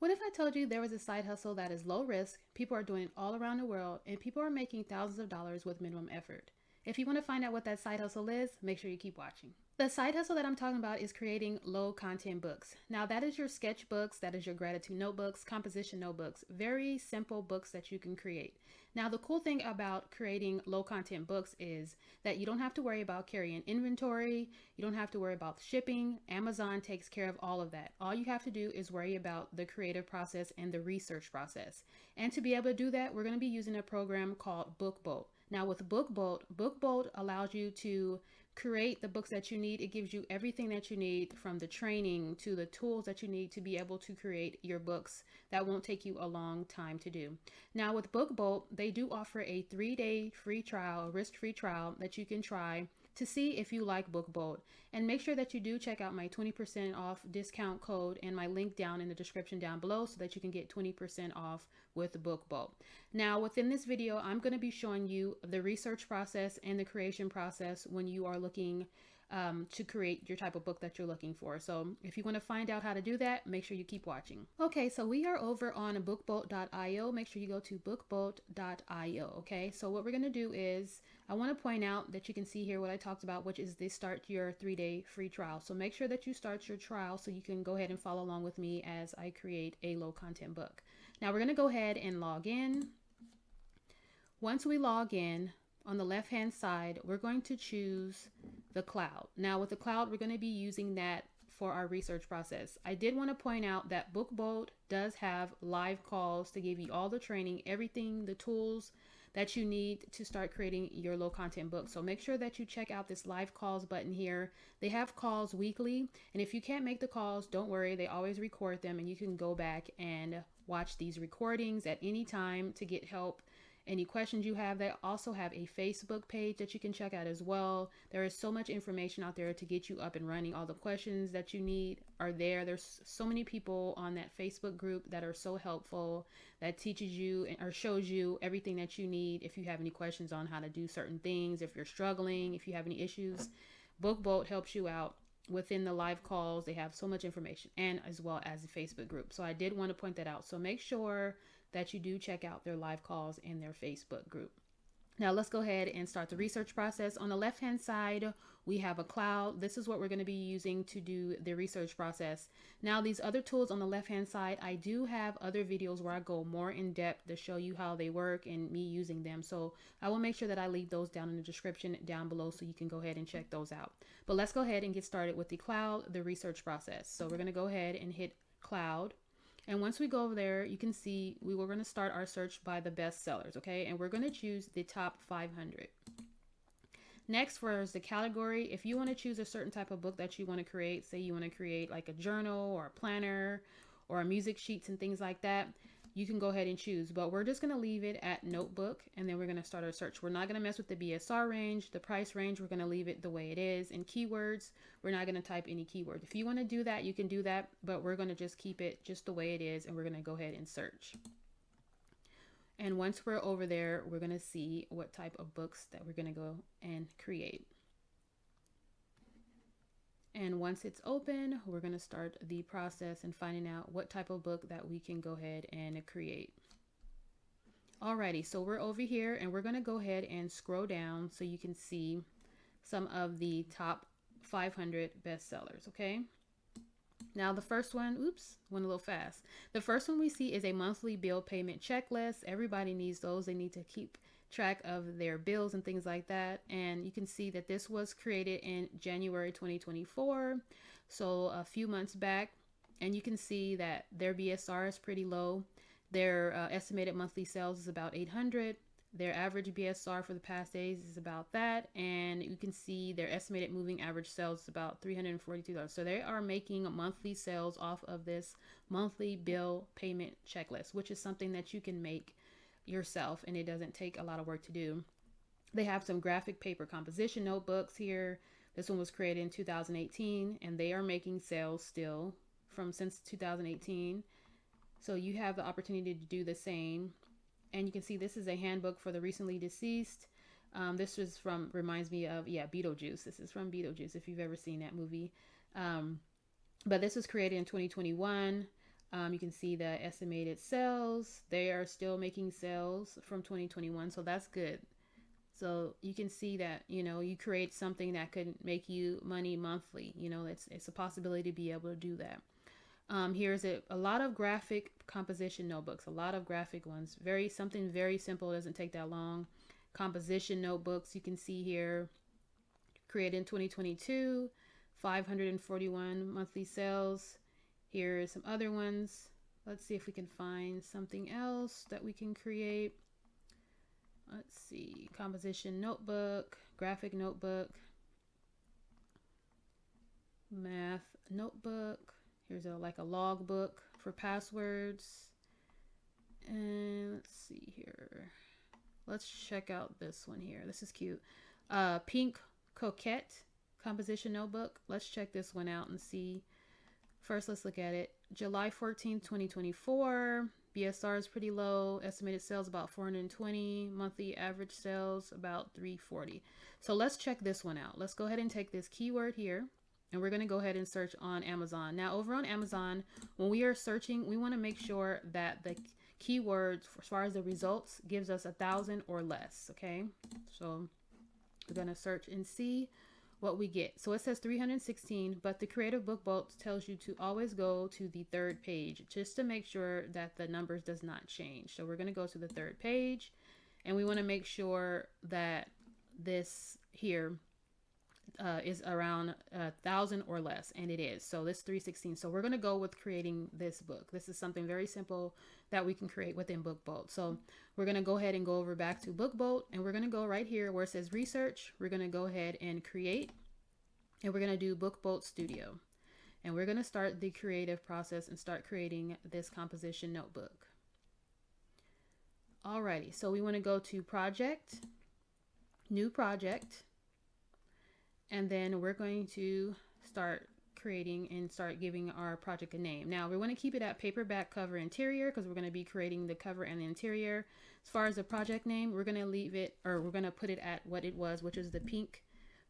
What if I told you there was a side hustle that is low risk, people are doing it all around the world, and people are making thousands of dollars with minimum effort? If you want to find out what that side hustle is, make sure you keep watching. The side hustle that I'm talking about is creating low content books. Now, that is your sketchbooks, that is your gratitude notebooks, composition notebooks, very simple books that you can create. Now, the cool thing about creating low content books is that you don't have to worry about carrying inventory, you don't have to worry about shipping. Amazon takes care of all of that. All you have to do is worry about the creative process and the research process. And to be able to do that, we're going to be using a program called BookBolt. Now, with BookBolt allows you to create the books that you need. It gives you everything that you need, from the training to the tools that you need to be able to create your books that won't take you a long time to do. Now, with BookBolt, they do offer a 3-day free trial, a risk-free trial that you can try to see if you like BookBolt. And make sure that you do check out my 20% off discount code and my link down in the description down below so that you can get 20% off with BookBolt. Now, within this video, I'm going to be showing you the research process and the creation process when you are looking to create your type of book that you're looking for. So if you want to find out how to do that, make sure you keep watching. Okay, so we are over on bookbolt.io. Make sure you go to bookbolt.io. Okay, so what we're going to do is I want to point out that you can see here what I talked about, which is the start your 3-day free trial. So make sure that you start your trial so you can go ahead and follow along with me as I create a low content book. Now we're going to go ahead and log in. Once we log in, on the left hand side, we're going to choose the cloud. Now with the cloud, we're going to be using that for our research process. I did want to point out that BookBolt does have live calls to give you all the training, everything, the tools that you need to start creating your low content book. So make sure that you check out this live calls button here. They have calls weekly, and if you can't make the calls, don't worry, they always record them and you can go back and watch these recordings at any time to get help. Any questions you have. They also have a Facebook page that you can check out as well. There is so much information out there to get you up and running. All the questions that you need are there. There's so many people on that Facebook group that are so helpful, that teaches you or shows you everything that you need. If you have any questions on how to do certain things, if you're struggling, if you have any issues, BookBolt helps you out. Within the live calls, they have so much information, and as well as the Facebook group. So I did want to point that out. So make sure that you do check out their live calls in their Facebook group. Now let's go ahead and start the research process. On the left hand side, we have a cloud. This is what we're going to be using to do the research process. Now these other tools on the left hand side, I do have other videos where I go more in depth to show you how they work and me using them. So I will make sure that I leave those down in the description down below so you can go ahead and check those out. But let's go ahead and get started with the cloud, the research process. So we're going to go ahead and hit cloud. And once we go over there, you can see we were going to start our search by the best sellers, okay? And we're going to choose the top 500. Next, for the category, if you want to choose a certain type of book that you want to create, say you want to create like a journal or a planner or a music sheets and things like that, you can go ahead and choose, but we're just going to leave it at notebook, and then we're going to start our search. We're not going to mess with the BSR range, the price range. We're going to leave it the way it is. And keywords, we're not going to type any keyword. If you want to do that, you can do that, but we're going to just keep it just the way it is, and we're going to go ahead and search. And once we're over there, we're going to see what type of books that we're going to go and create. And once it's open, we're going to start the process and finding out what type of book that we can go ahead and create. Alrighty, so we're over here and we're going to go ahead and scroll down so you can see some of the top 500 bestsellers, okay? Now the first one, went a little fast. The first one we see is a monthly bill payment checklist. Everybody needs those. They need to keep track of their bills and things like that. And you can see that this was created in January 2024, so a few months back. And you can see that their BSR is pretty low. Their estimated monthly sales is about 800. Their average BSR for the past days is about that. And you can see their estimated moving average sales is about $342. So they are making monthly sales off of this monthly bill payment checklist, which is something that you can make yourself, and it doesn't take a lot of work to do. They have some graphic paper composition notebooks here. This one was created in 2018, and they are making sales still since 2018. So you have the opportunity to do the same. And you can see this is a handbook for the recently deceased. This was reminds me of, Beetlejuice. This is from Beetlejuice, if you've ever seen that movie. But this was created in 2021. You can see the estimated sales. They are still making sales from 2021, so that's good. So you can see that, you create something that could make you money monthly. It's a possibility to be able to do that. Here's a lot of graphic composition notebooks, a lot of graphic ones. Something very simple, doesn't take that long. Composition notebooks, you can see here, created in 2022, 541 monthly sales. Here are some other ones. Let's see if we can find something else that we can create. Let's see, composition notebook, graphic notebook, math notebook. Here's like a log book for passwords. And let's see here. Let's check out this one here. This is cute. Pink Coquette composition notebook. Let's check this one out and see. First, let's look at it. July 14th, 2024. BSR is pretty low. Estimated sales about 420. Monthly average sales about 340. So let's check this one out. Let's go ahead and take this keyword here, and we're going to go ahead and search on Amazon. Now, over on Amazon, when we are searching, we want to make sure that the keywords, as far as the results, gives us 1,000 or less. Okay, so we're going to search and see what we get. So it says 316, but the Creative Book Bolt tells you to always go to the third page just to make sure that the numbers does not change. So we're going to go to the third page, and we want to make sure that this here is around 1,000 or less, and it is. So this 316. So we're going to go with creating this book. This is something very simple that we can create within Book Bolt. So we're going to go ahead and go over back to Book Bolt, and we're going to go right here where it says research. We're going to go ahead and create, and we're going to do Book Bolt Studio, and we're going to start the creative process and start creating this composition notebook. Alrighty, so we want to go to project, new project, and then we're going to start creating and start giving our project a name. Now we want to keep it at paperback cover interior because we're going to be creating the cover and the interior. As far as the project name, we're going to leave it, or we're going to put it at what it was, which is the Pink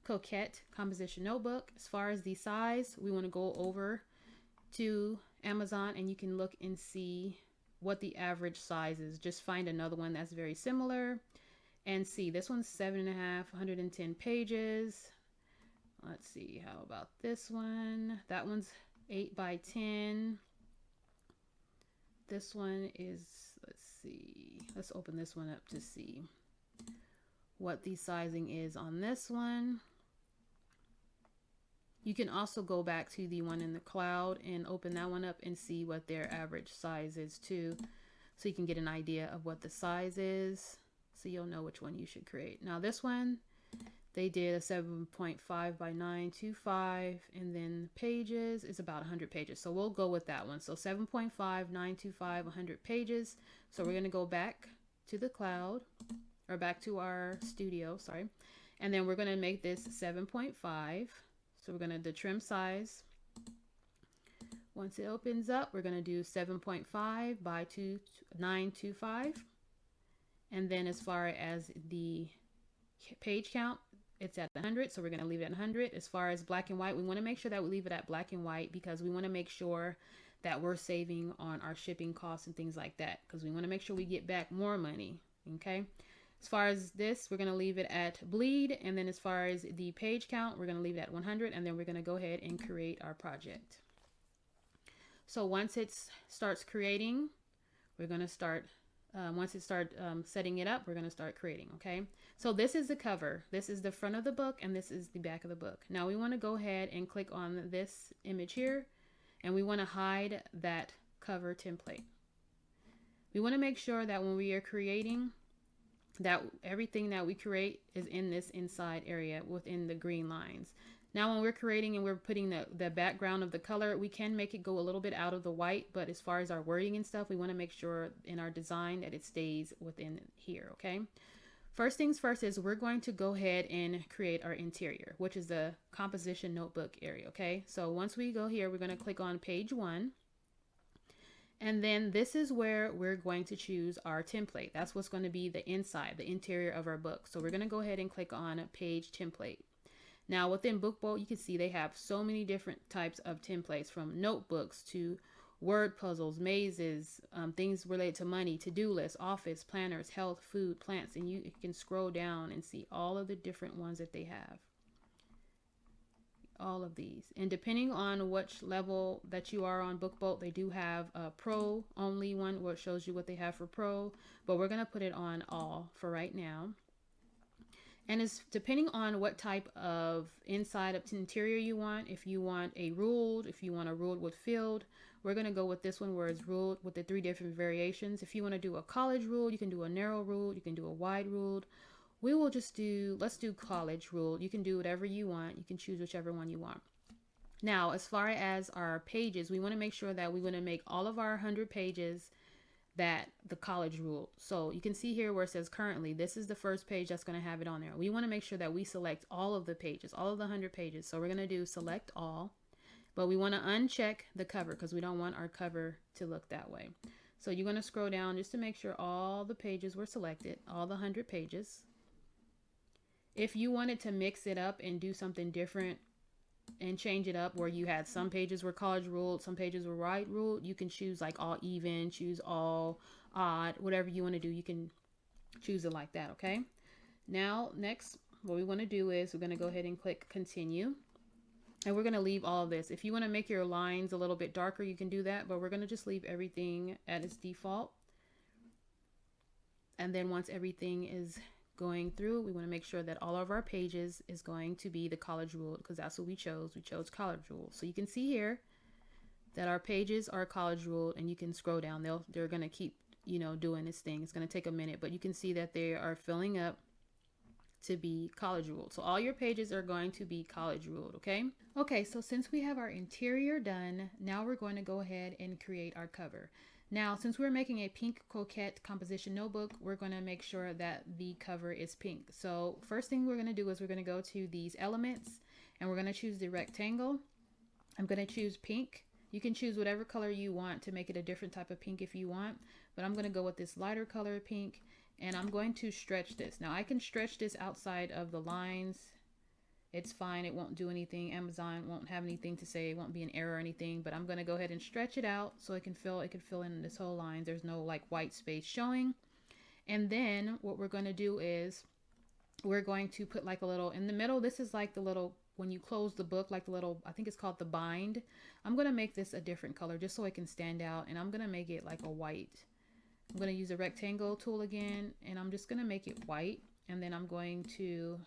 Coquette composition notebook. As far as the size, we want to go over to Amazon, and you can look and see what the average size is. Just find another one that's very similar and see. This one's 7.5, 110 pages. Let's see, how about this one? That one's 8 by 10. This one is, let's see, let's open this one up to see what the sizing is on this one. You can also go back to the one in the cloud and open that one up and see what their average size is too. So you can get an idea of what the size is, so you'll know which one you should create. Now this one, they did a 7.5 by 925, and then pages is about 100 pages. So we'll go with that one. So 7.5, 925, 100 pages. So we're going to go back to the cloud, or back to our studio, sorry. And then we're going to make this 7.5. So we're going to the trim size. Once it opens up, we're going to do 7.5 by 925. And then as far as the page count, it's at 100, so we're going to leave it at 100. As far as black and white, we want to make sure that we leave it at black and white because we want to make sure that we're saving on our shipping costs and things like that, because we want to make sure we get back more money. Okay, as far as this, we're going to leave it at bleed, and then as far as the page count, we're going to leave it at 100, and then we're going to go ahead and create our project. So once it starts creating, we're going to start once it starts setting it up, we're going to start creating. Okay, so this is the cover, this is the front of the book, and this is the back of the book. Now we want to go ahead and click on this image here, and we want to hide that cover template. We want to make sure that when we are creating, that everything that we create is in this inside area within the green lines. Now when we're creating and we're putting the background of the color, we can make it go a little bit out of the white, but as far as our wording and stuff, we want to make sure in our design that it stays within here. Okay, first things first is we're going to go ahead and create our interior, which is the composition notebook area. Okay, so once we go here, we're going to click on page 1, and then this is where we're going to choose our template. That's what's going to be the inside, the interior of our book. So we're going to go ahead and click on page template. Now within Book Bolt, you can see they have so many different types of templates, from notebooks to word puzzles, mazes, things related to money, to-do lists, office, planners, health, food, plants, and you can scroll down and see all of the different ones that they have. All of these, and depending on which level that you are on BookBoat, they do have a pro only one where it shows you what they have for pro, but we're going to put it on all for right now. And it's depending on what type of inside of interior you want. If you want a ruled, if you want a ruled with filled, we're going to go with this one where it's ruled with the 3 different variations. If you want to do a college ruled, you can do a narrow ruled, you can do a wide ruled. We will just let's do college ruled. You can do whatever you want. You can choose whichever one you want. Now, as far as our pages, we want to make sure that we want to make all of our 100 pages that the college rule. So you can see here where it says currently, this is the first page that's going to have it on there. We want to make sure that we select all of the pages, all of the 100 pages. So we're going to do select all, but we want to uncheck the cover because we don't want our cover to look that way. So you're going to scroll down just to make sure all the pages were selected, all the 100 pages. If you wanted to mix it up and do something different and change it up where you had some pages were college ruled, some pages were wide ruled, you can choose like all even, choose all odd, whatever you want to do, you can choose it like that. Okay. Now, next, what we want to do is we're going to go ahead and click continue, and we're going to leave all of this. If you want to make your lines a little bit darker, you can do that, but we're going to just leave everything at its default. And then once everything is going through, we want to make sure that all of our pages is going to be the college rule because that's what we chose. We chose college rule. So you can see here that our pages are college ruled, and you can scroll down. They're going to keep, doing this thing. It's going to take a minute, but you can see that they are filling up to be college ruled. So all your pages are going to be college ruled. Okay, so since we have our interior done, now we're going to go ahead and create our cover. Now, since we're making a pink coquette composition notebook, we're going to make sure that the cover is pink. So first thing we're going to do is we're going to go to these elements, and we're going to choose the rectangle. I'm going to choose pink. You can choose whatever color you want to make it a different type of pink if you want, but I'm going to go with this lighter color pink, and I'm going to stretch this. Now I can stretch this outside of the lines. It's fine. It won't do anything. Amazon won't have anything to say. It won't be an error or anything, but I'm going to go ahead and stretch it out so it can fill in this whole line. There's no like white space showing. And then what we're going to do is we're going to put like a little in the middle. This is like the little, when you close the book, like the little, I think it's called the bind. I'm going to make this a different color just so it can stand out. And I'm going to make it like a white. I'm going to use a rectangle tool again, and I'm just going to make it white. And then I'm going to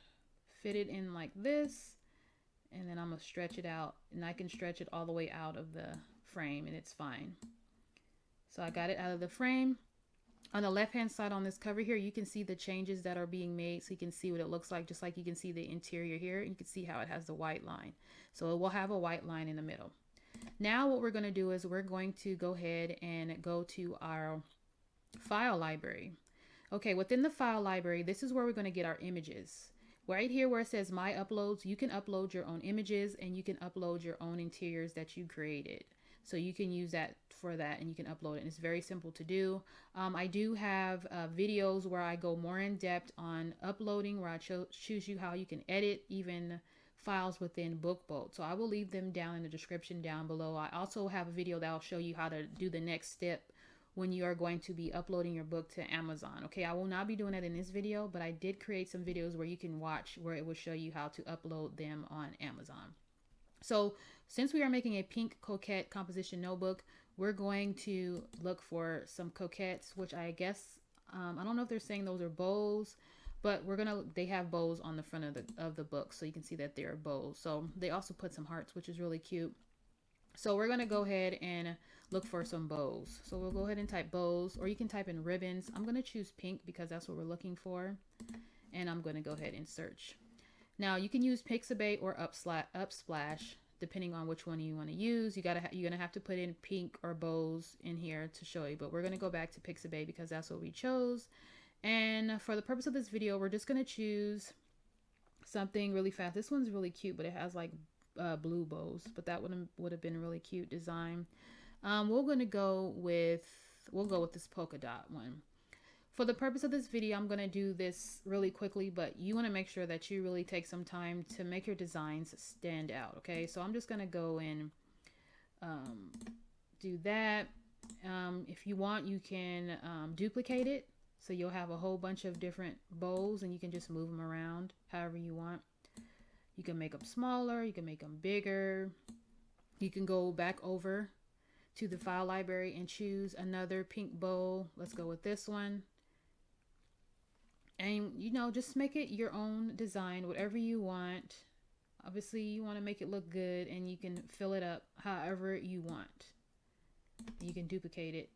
fit it in like this, and then I'm gonna stretch it out, and I can stretch it all the way out of the frame, and it's fine. So I got it out of the frame. On the left hand side on this cover here, you can see the changes that are being made, so you can see what it looks like, just like you can see the interior here. You can see how it has the white line, so it will have a white line in the middle. Now what we're going to do is we're going to go ahead and go to our file library. Okay, within the file library, this is where we're going to get our images. Right here where it says my uploads, you can upload your own images, and you can upload your own interiors that you created. So you can use that for that, and you can upload it, and it's very simple to do. I do have videos where I go more in depth on uploading, where I choose you how you can edit even files within BookBoat. So I will leave them down in the description down below. I also have a video that will show you how to do the next step when you are going to be uploading your book to Amazon. Okay, I will not be doing that in this video, but I did create some videos where you can watch where it will show you how to upload them on Amazon. So since we are making a pink coquette composition notebook, we're going to look for some coquettes, which I guess, I don't know if they're saying those are bows, but they have bows on the front of the book, so you can see that they're bows. So they also put some hearts, which is really cute. So we're going to go ahead and look for some bows. So we'll go ahead and type bows, or you can type in ribbons. I'm going to choose pink because that's what we're looking for. And I'm going to go ahead and search. Now you can use Pixabay or Upsplash, depending on which one you want to use. You're going to have to put in pink or bows in here to show you, but we're going to go back to Pixabay because that's what we chose. And for the purpose of this video, we're just going to choose something really fast. This one's really cute, but it has like blue bows, but that would have been a really cute design. We'll go with this polka dot one. For the purpose of this video, I'm going to do this really quickly, but you want to make sure that you really take some time to make your designs stand out. Okay, so I'm just going to go in do that. If you want, you can duplicate it. So you'll have a whole bunch of different bows and you can just move them around however you want. You can make them smaller, you can make them bigger. You can go back over to the file library and choose another pink bow. Let's go with this one. And just make it your own design, whatever you want. Obviously you want to make it look good and you can fill it up however you want. You can duplicate it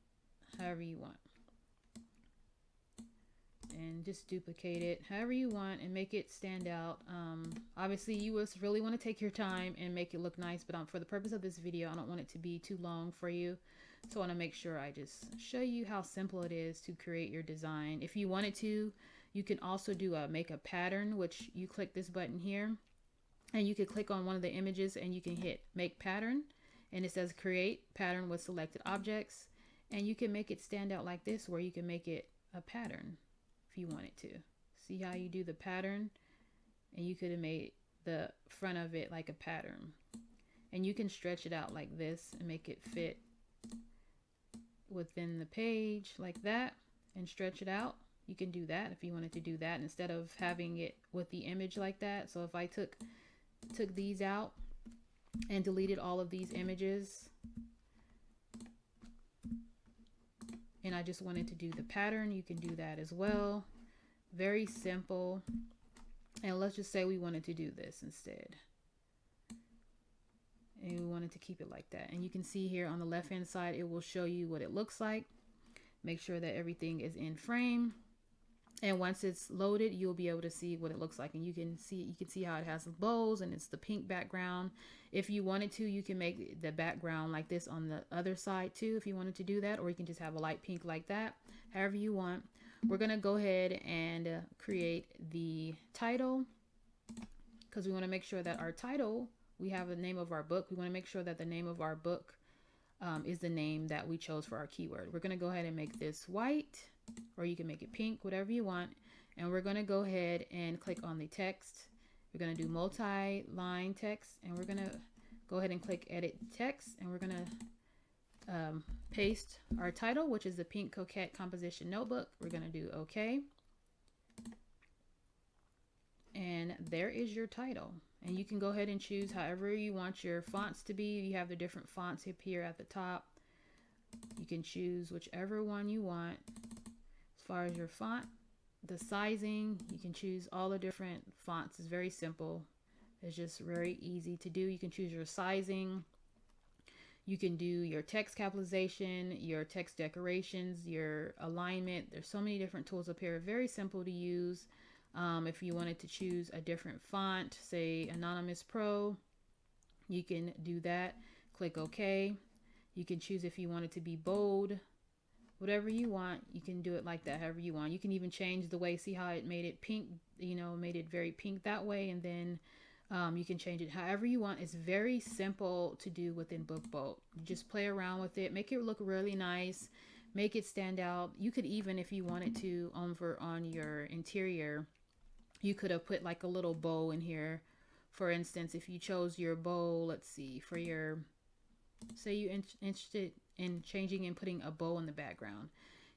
however you want. And just duplicate it however you want and make it stand out. Obviously you really want to take your time and make it look nice, but for the purpose of this video, I don't want it to be too long for you. So I want to make sure I just show you how simple it is to create your design. If you wanted to, you can also do make a pattern, which you click this button here and you can click on one of the images and you can hit make pattern and it says create pattern with selected objects, and you can make it stand out like this where you can make it a pattern if you wanted to. See how you do the pattern, and you could have made the front of it like a pattern, and you can stretch it out like this and make it fit within the page like that and stretch it out. You can do that if you wanted to do that instead of having it with the image like that. So if I took these out and deleted all of these images and I just wanted to do the pattern, you can do that as well. Very simple. And let's just say we wanted to do this instead. And we wanted to keep it like that. And you can see here on the left hand side, it will show you what it looks like. Make sure that everything is in frame. And once it's loaded, you'll be able to see what it looks like. And you can see how it has the bows and it's the pink background. If you wanted to, you can make the background like this on the other side too, if you wanted to do that, or you can just have a light pink like that, however you want. We're going to go ahead and create the title, because we want to make sure that our title, we have the name of our book. We want to make sure that the name of our book is the name that we chose for our keyword. We're going to go ahead and make this white, or you can make it pink, whatever you want. And we're going to go ahead and click on the text. We're going to do multi-line text, and we're going to go ahead and click edit text, and we're going to paste our title, which is the Pink Coquette Composition Notebook. We're going to do OK. And there is your title. And you can go ahead and choose however you want your fonts to be. You have the different fonts up here at the top. You can choose whichever one you want. As far as your font, the sizing, you can choose all the different fonts. It's very simple. It's just very easy to do. You can choose your sizing. You can do your text capitalization, your text decorations, your alignment. There's so many different tools up here. Very simple to use. If you wanted to choose a different font, say Anonymous Pro, you can do that. Click OK. You can choose if you want it to be bold, whatever you want. You can do it like that, however you want. You can even change the way, see how it made it pink, made it very pink that way. And then you can change it however you want. It's very simple to do within BookBolt. You just play around with it, make it look really nice, make it stand out. You could even, if you wanted to, over on your interior, you could have put like a little bow in here. For instance, if you chose your bow, let's see, for your, say you're interested in changing and putting a bow in the background,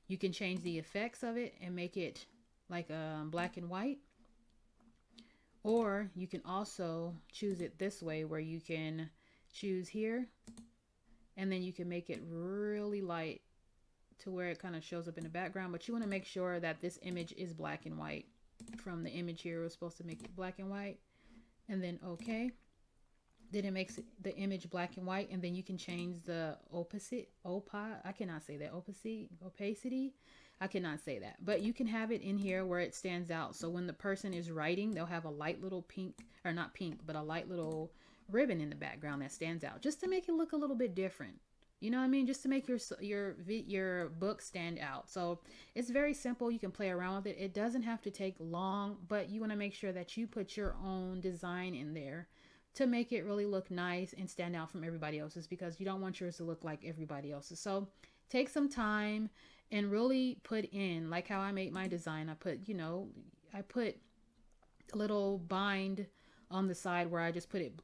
you can change the effects of it and make it like black and white. Or you can also choose it this way, where you can choose here and then you can make it really light to where it kind of shows up in the background. But you want to make sure that this image is black and white. From the image here, we're supposed to make it black and white, and then OK. Then it makes the image black and white, and then you can change the opacity. I cannot say that. Opacity. I cannot say that, but you can have it in here where it stands out. So when the person is writing, they'll have a light little pink, or not pink, but a light little ribbon in the background that stands out, just to make it look a little bit different. You know what I mean? Just to make your book stand out. So it's very simple. You can play around with it. It doesn't have to take long, but you want to make sure that you put your own design in there to make it really look nice and stand out from everybody else's, because you don't want yours to look like everybody else's. So take some time and really put in, like how I made my design. I put a little bind on the side where I just put it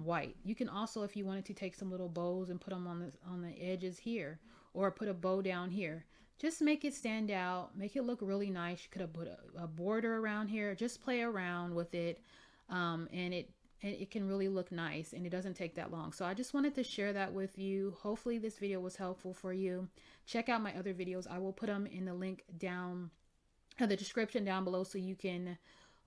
white. You can also, if you wanted to, take some little bows and put them on the edges here, or put a bow down here. Just make it stand out, make it look really nice. You could have put a border around here. Just play around with it, and it can really look nice, and it doesn't take that long. So I just wanted to share that with you. Hopefully this video was helpful for you. Check out my other videos. I will put them in the link down, the description down below, so you can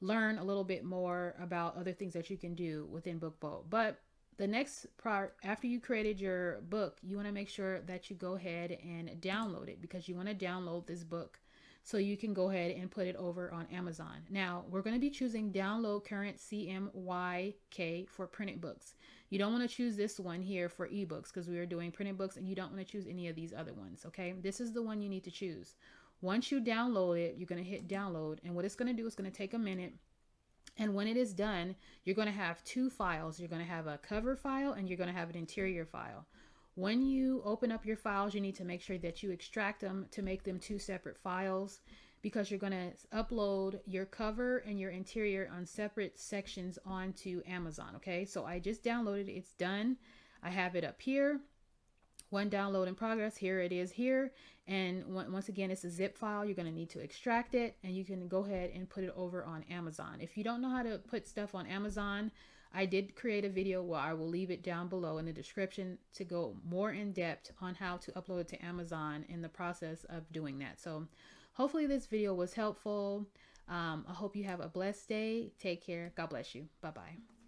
learn a little bit more about other things that you can do within BookBolt. But the next part, after you created your book, you want to make sure that you go ahead and download it, because you want to download this book so you can go ahead and put it over on Amazon. Now, we're going to be choosing download current CMYK for printed books. You don't want to choose this one here for ebooks, because we are doing printed books, and you don't want to choose any of these other ones. Okay, this is the one you need to choose. Once you download it, you're going to hit download, and what it's going to do is going to take a minute. And when it is done, you're going to have two files. You're going to have a cover file, and you're going to have an interior file. When you open up your files, you need to make sure that you extract them to make them two separate files, because you're going to upload your cover and your interior on separate sections onto Amazon. Okay, so I just downloaded it. It's done. I have it up here. One download in progress. Here it is here. And once again, it's a zip file. You're going to need to extract it, and you can go ahead and put it over on Amazon. If you don't know how to put stuff on Amazon, I did create a video where I will leave it down below in the description to go more in depth on how to upload it to Amazon in the process of doing that. So hopefully this video was helpful. I hope you have a blessed day. Take care. God bless you. Bye-bye.